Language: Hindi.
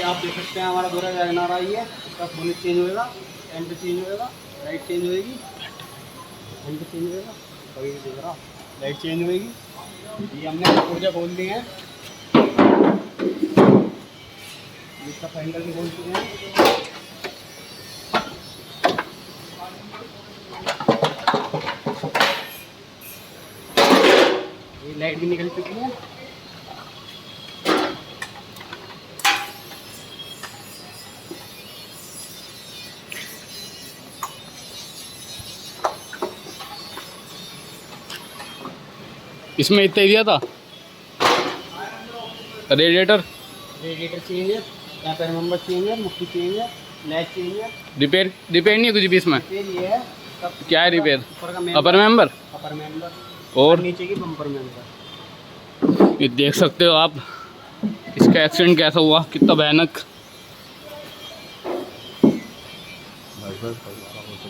आप देख सकते हैं हमारा पूरा वैगन आ रही है। इसका बोनेट चेंज होएगा, एंड चेंज होएगा, लाइट चेंज होएगी, एंड चेंज होएगा, कभी भी देख रहा लाइट चेंज होएगी। ये हमने पुर्जा खोल दिए हैं, इसका फैंडल भी खोल चुके हैं। ये लाइट भी निकल चुकी है। इसमें इतना ही दिया था। रेडिएटर चेंज है, कैपर मेंबर चेंज है, मुक्की चेंज है, लैच चेंज है। रिपेयर नहीं है कुछ भी इसमें? ये है क्या है रिपेयर? अपर मेंबर और नीचे की बम्पर मेंबर। ये देख सकते हो आप, इसका एक्सीडेंट कैसा हुआ, कितना भयानक।